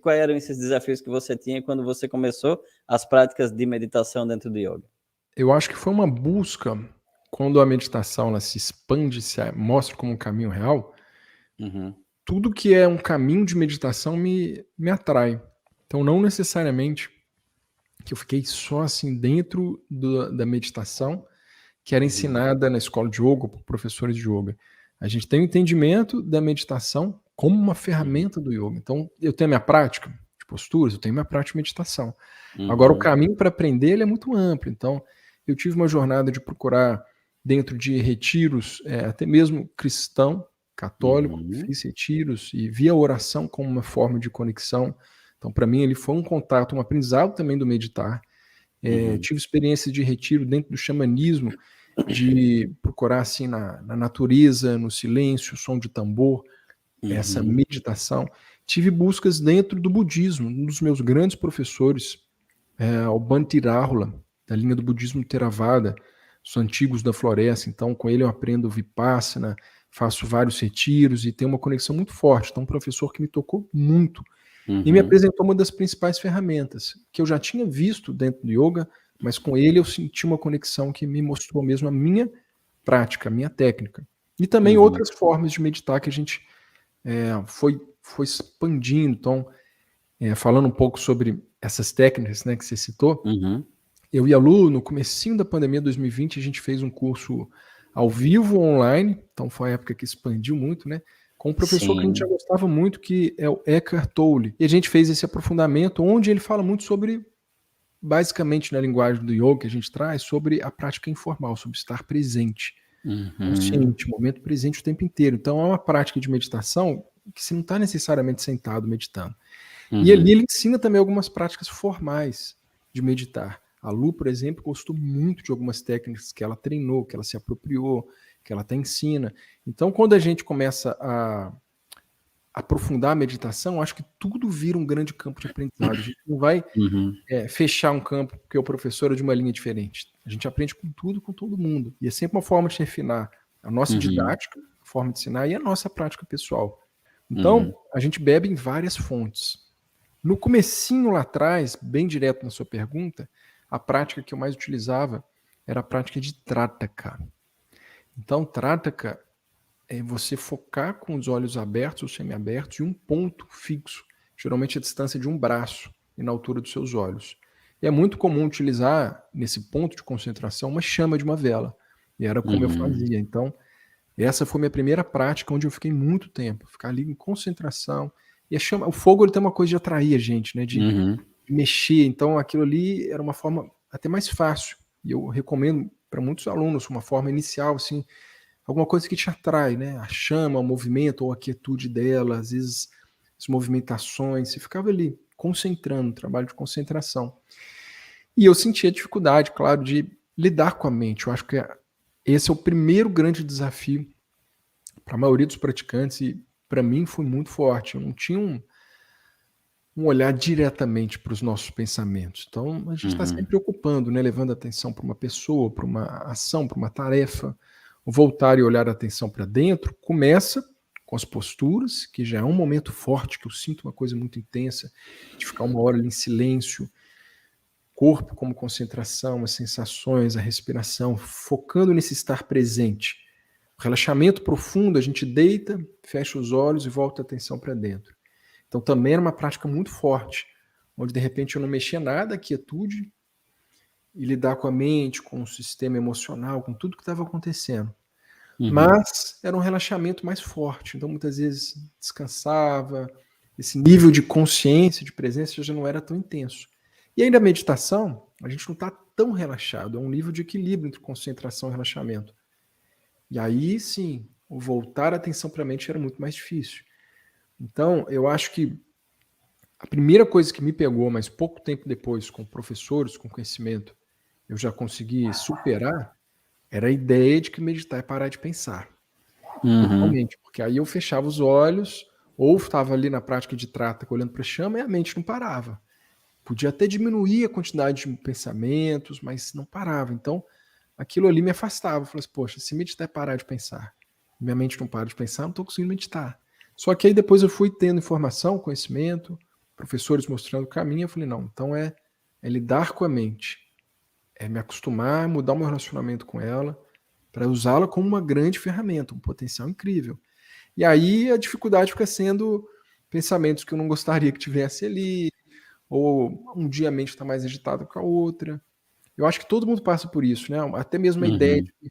quais eram esses desafios que você tinha quando você começou as práticas de meditação dentro do yoga? Eu acho que foi uma busca, quando a meditação ela se expande, mostra como um caminho real, tudo que é um caminho de meditação me atrai. Então, não necessariamente que eu fiquei só assim dentro da meditação, que era ensinada na escola de yoga por professores de yoga. A gente tem o entendimento da meditação como uma ferramenta do yoga. Então, eu tenho a minha prática de posturas, eu tenho a minha prática de meditação. Agora, o caminho para aprender ele é muito amplo. Então, eu tive uma jornada de procurar, dentro de retiros, até mesmo cristão, católico, fiz retiros e via a oração como uma forma de conexão. Então, para mim, ele foi um contato, um aprendizado também do meditar. Tive experiência de retiro dentro do xamanismo, de procurar assim na natureza, no silêncio, o som de tambor, essa meditação. Tive buscas dentro do budismo. Um dos meus grandes professores, o Bhante Rahula, da linha do budismo Theravada, os antigos da floresta. Então, com ele eu aprendo Vipassana, faço vários retiros e tenho uma conexão muito forte. Então, um professor que me tocou muito e me apresentou uma das principais ferramentas que eu já tinha visto dentro do yoga, mas com ele eu senti uma conexão que me mostrou mesmo a minha prática, a minha técnica. E também outras formas de meditar que a gente foi expandindo. Então, falando um pouco sobre essas técnicas, né, que você citou, eu e a Lu, no comecinho da pandemia 2020, a gente fez um curso ao vivo, online, então foi a época que expandiu muito, né, com um professor que a gente já gostava muito, que é o Eckhart Tolle. E a gente fez esse aprofundamento, onde ele fala muito sobre, basicamente na linguagem do yoga que a gente traz, sobre a prática informal, sobre estar presente, consciente, momento presente o tempo inteiro. Então é uma prática de meditação que você não está necessariamente sentado meditando. E ali ele ensina também algumas práticas formais de meditar. A Lu, por exemplo, gostou muito de algumas técnicas que ela treinou, que ela se apropriou, que ela até ensina. Então, quando a gente começa a aprofundar a meditação, acho que tudo vira um grande campo de aprendizado. A gente não vai fechar um campo porque o professor é de uma linha diferente. A gente aprende com tudo, com todo mundo. E é sempre uma forma de refinar a nossa didática, a forma de ensinar e a nossa prática pessoal. Então, a gente bebe em várias fontes. No comecinho lá atrás, bem direto na sua pergunta, a prática que eu mais utilizava era a prática de Trataka. Então, Trataka é você focar com os olhos abertos ou semiabertos em um ponto fixo, geralmente a distância de um braço e na altura dos seus olhos. E é muito comum utilizar, nesse ponto de concentração, uma chama de uma vela. E era como eu fazia. Então, essa foi minha primeira prática, onde eu fiquei muito tempo, ficar ali em concentração. E o fogo ele tem uma coisa de atrair a gente, né? De mexer. Então, aquilo ali era uma forma até mais fácil. E eu recomendo para muitos alunos uma forma inicial, assim, alguma coisa que te atrai, né? A chama, o movimento ou a quietude dela, às vezes as movimentações. Você ficava ali concentrando, trabalho de concentração. E eu sentia dificuldade, claro, de lidar com a mente. Eu acho que esse é o primeiro grande desafio para a maioria dos praticantes e para mim foi muito forte. Eu não tinha um olhar diretamente para os nossos pensamentos. Então, a gente está sempre ocupando, né? Levando atenção para uma pessoa, para uma ação, para uma tarefa. O voltar e olhar a atenção para dentro começa com as posturas, que já é um momento forte, que eu sinto uma coisa muito intensa, de ficar uma hora ali em silêncio, corpo como concentração, as sensações, a respiração, focando nesse estar presente. O relaxamento profundo, a gente deita, fecha os olhos e volta a atenção para dentro. Então também era uma prática muito forte, onde de repente eu não mexia nada, a quietude, e lidar com a mente, com o sistema emocional, com tudo que estava acontecendo. Mas era um relaxamento mais forte, então muitas vezes descansava, esse nível de consciência, de presença já não era tão intenso. E ainda a meditação, a gente não está tão relaxado, é um nível de equilíbrio entre concentração e relaxamento. E aí sim, o voltar a atenção para a mente era muito mais difícil. Então, eu acho que a primeira coisa que me pegou, mas pouco tempo depois, com professores, com conhecimento, eu já consegui superar, era a ideia de que meditar é parar de pensar. Totalmente. Porque aí eu fechava os olhos, ou estava ali na prática de Trataka, olhando para a chama, e a mente não parava. Podia até diminuir a quantidade de pensamentos, mas não parava. Então, aquilo ali me afastava. Eu falei assim, poxa, se meditar é parar de pensar, minha mente não para de pensar, não estou conseguindo meditar. Só que aí depois eu fui tendo informação, conhecimento, professores mostrando o caminho, eu falei, não, então é lidar com a mente, é me acostumar, mudar o meu relacionamento com ela, para usá-la como uma grande ferramenta, um potencial incrível. E aí a dificuldade fica sendo pensamentos que eu não gostaria que tivesse ali, ou um dia a mente está mais agitada que a outra. Eu acho que todo mundo passa por isso, né? Até mesmo a ideia de que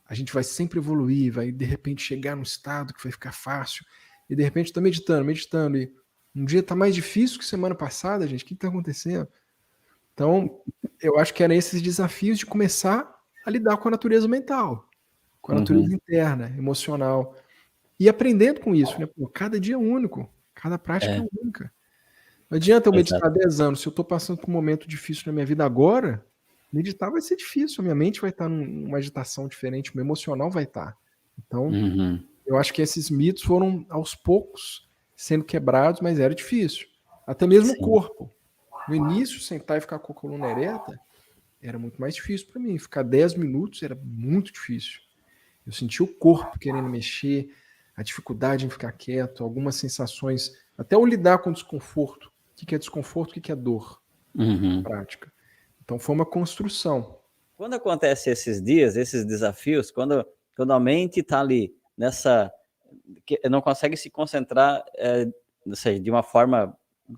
a gente vai sempre evoluir, vai de repente chegar num estado que vai ficar fácil, e de repente está meditando, e um dia está mais difícil que semana passada, gente, o que está acontecendo? Então, eu acho que eram esses desafios de começar a lidar com a natureza mental, com a natureza interna, emocional, e aprendendo com isso, né? Pô, cada dia é único, cada prática é única. Não adianta eu meditar 10 anos, se eu estou passando por um momento difícil na minha vida agora, meditar vai ser difícil, a minha mente vai estar numa agitação diferente, o meu emocional vai estar. Então, eu acho que esses mitos foram aos poucos sendo quebrados, mas era difícil. Até mesmo o corpo. No início, sentar e ficar com a coluna ereta era muito mais difícil para mim. Ficar 10 minutos era muito difícil. Eu sentia o corpo querendo mexer, a dificuldade em ficar quieto, algumas sensações, até o lidar com o desconforto. O que é desconforto, o que é dor na prática. Então foi uma construção. Quando acontece esses dias, esses desafios, quando a mente está ali nessa... que não consegue se concentrar ou seja, de uma forma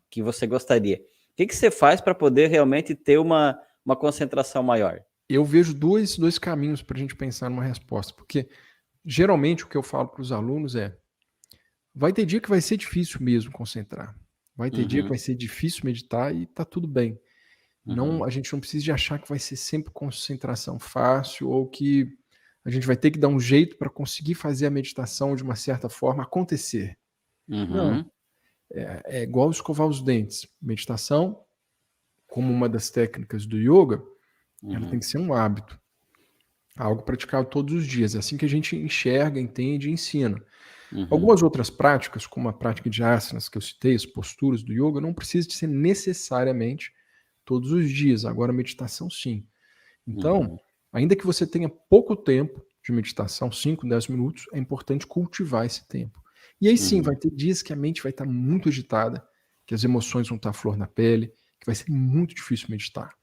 que você gostaria, o que você faz para poder realmente ter uma concentração maior? Eu vejo dois caminhos para a gente pensar numa resposta, porque geralmente o que eu falo para os alunos é: vai ter dia que vai ser difícil mesmo concentrar, vai ter dia que vai ser difícil meditar e tá tudo bem. Não, a gente não precisa de achar que vai ser sempre concentração fácil ou que a gente vai ter que dar um jeito para conseguir fazer a meditação de uma certa forma acontecer. Não, é igual escovar os dentes. Meditação, como uma das técnicas do yoga, ela tem que ser um hábito, algo praticado todos os dias. É assim que a gente enxerga, entende e ensina. Algumas outras práticas, como a prática de asanas que eu citei, as posturas do yoga, não precisa de ser necessariamente todos os dias. Agora, a meditação, sim. Então, ainda que você tenha pouco tempo de meditação, 5, 10 minutos, é importante cultivar esse tempo. E aí sim, vai ter dias que a mente vai estar muito agitada, que as emoções vão estar à flor na pele, que vai ser muito difícil meditar.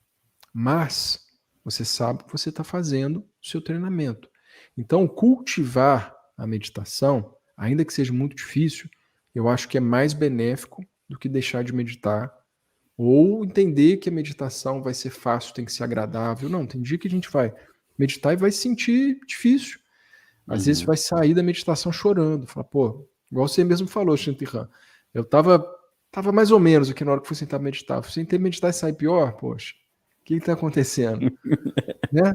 Mas você sabe que você está fazendo o seu treinamento. Então, cultivar a meditação, ainda que seja muito difícil, eu acho que é mais benéfico do que deixar de meditar ou entender que a meditação vai ser fácil, tem que ser agradável. Não, tem dia que a gente vai meditar e vai se sentir difícil. Às vezes vai sair da meditação chorando. Fala, pô, igual você mesmo falou, Shantiram, eu tava mais ou menos aqui na hora que fui sentar meditar. Eu fui sentar meditar e sair pior, poxa, o que está acontecendo? Né?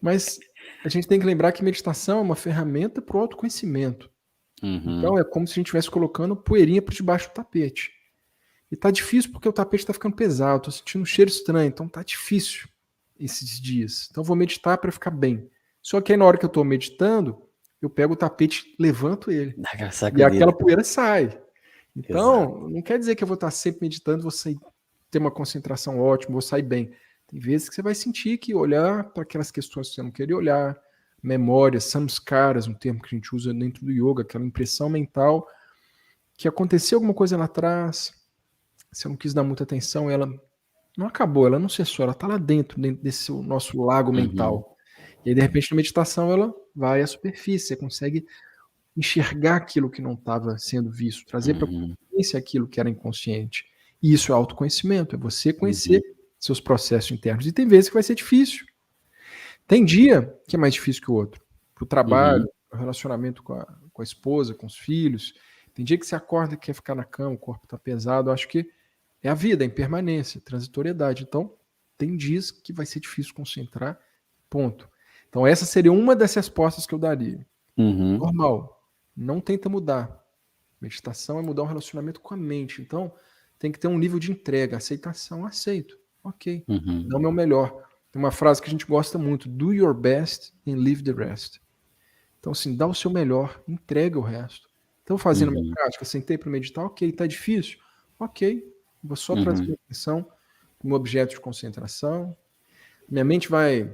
Mas a gente tem que lembrar que meditação é uma ferramenta para o autoconhecimento. Então é como se a gente estivesse colocando poeirinha por debaixo do tapete. E tá difícil porque o tapete tá ficando pesado, tô sentindo um cheiro estranho, então tá difícil esses dias. Então vou meditar para ficar bem. Só que aí na hora que eu tô meditando, eu pego o tapete, levanto ele. E aquela poeira sai. Então, não quer dizer que eu vou estar sempre meditando, vou ter uma concentração ótima, vou sair bem. Tem vezes que você vai sentir que olhar para aquelas questões que você não queria olhar, memórias, samskaras, um termo que a gente usa dentro do yoga, aquela impressão mental que aconteceu alguma coisa lá atrás, você não quis dar muita atenção, ela não acabou, ela não cessou, ela está lá dentro desse nosso lago mental. E aí, de repente, na meditação, ela vai à superfície, você consegue enxergar aquilo que não estava sendo visto, trazer para a consciência aquilo que era inconsciente. E isso é autoconhecimento, é você conhecer seus processos internos. E tem vezes que vai ser difícil. Tem dia que é mais difícil que o outro. Para o trabalho, o relacionamento com a esposa, com os filhos. Tem dia que você acorda e quer ficar na cama, o corpo está pesado. Eu acho que é a vida, a impermanência, a transitoriedade. Então, tem dias que vai ser difícil concentrar, ponto. Então, essa seria uma das respostas que eu daria. Normal. Não tenta mudar. Meditação é mudar um relacionamento com a mente. Então, tem que ter um nível de entrega, aceitação. Aceito. Ok. Dá o meu melhor. Tem uma frase que a gente gosta muito. Do your best and leave the rest. Então, assim, dá o seu melhor, entrega o resto. Então, fazendo minha prática, sentei para meditar, ok, tá difícil? Ok. Vou só trazer minha atenção como objeto de concentração. Minha mente vai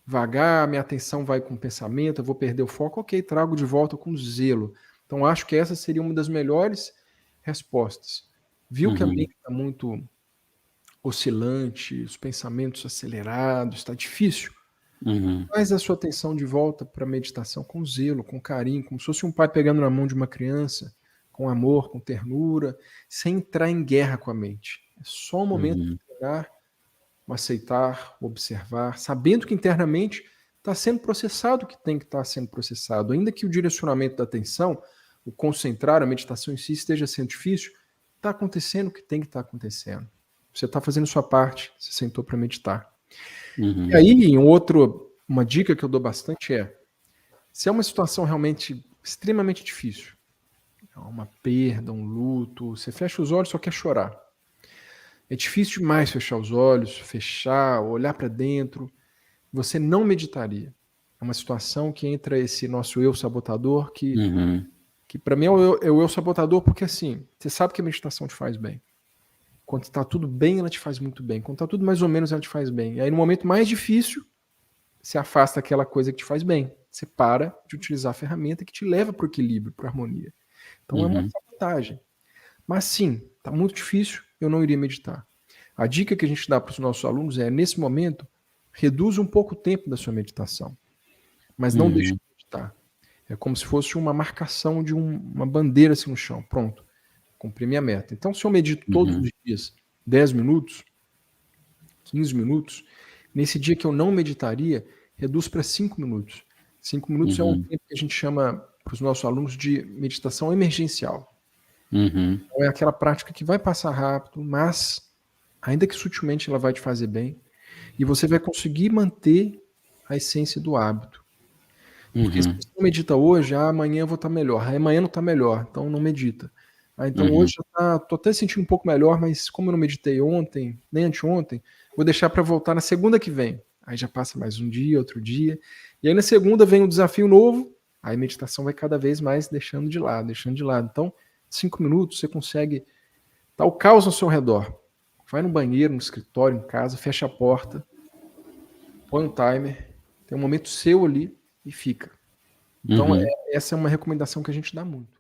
vagar, minha atenção vai com o pensamento, eu vou perder o foco, ok, trago de volta com zelo. Então, acho que essa seria uma das melhores respostas. viu que a mente está muito oscilante, os pensamentos acelerados, está difícil, traz a sua atenção de volta para a meditação com zelo, com carinho, como se fosse um pai pegando na mão de uma criança, com amor, com ternura, sem entrar em guerra com a mente. É só um momento de treinar, o aceitar, o observar, sabendo que internamente está sendo processado o que tem que estar sendo processado. Ainda que o direcionamento da atenção, o concentrar, a meditação em si esteja sendo difícil, está acontecendo o que tem que estar acontecendo. Você está fazendo sua parte, você sentou para meditar. E aí, uma dica que eu dou bastante é, se é uma situação realmente extremamente difícil, uma perda, um luto, você fecha os olhos e só quer chorar. É difícil demais fechar os olhos, olhar para dentro. Você não meditaria. É uma situação que entra esse nosso eu sabotador, que para mim é o eu sabotador, porque assim, você sabe que a meditação te faz bem. Quando está tudo bem, ela te faz muito bem. Quando está tudo mais ou menos, ela te faz bem. E aí, no momento mais difícil, você afasta aquela coisa que te faz bem. Você para de utilizar a ferramenta que te leva para o equilíbrio, para a harmonia. Então, é uma sabotagem. Mas sim, está muito difícil, eu não iria meditar. A dica que a gente dá para os nossos alunos é, nesse momento, reduza um pouco o tempo da sua meditação. Mas não deixe de meditar. É como se fosse uma marcação de uma bandeira assim no chão. Pronto. Cumprir minha meta. Então, se eu medito todos os dias 10 minutos, 15 minutos, nesse dia que eu não meditaria, reduz para 5 minutos. 5 minutos é um tempo que a gente chama para os nossos alunos de meditação emergencial. Então, é aquela prática que vai passar rápido, mas, ainda que sutilmente, ela vai te fazer bem e você vai conseguir manter a essência do hábito. Porque se você não medita hoje, amanhã eu vou estar melhor. Amanhã não está melhor, então não medita. Então hoje eu tô até sentindo um pouco melhor, mas como eu não meditei ontem, nem anteontem, vou deixar para voltar na segunda que vem. Aí já passa mais um dia, outro dia. E aí na segunda vem um desafio novo, aí a meditação vai cada vez mais deixando de lado, deixando de lado. Então, 5 minutos você consegue... Tá o caos ao seu redor. Vai no banheiro, no escritório, em casa, fecha a porta, põe um timer, tem um momento seu ali e fica. Então essa é uma recomendação que a gente dá muito.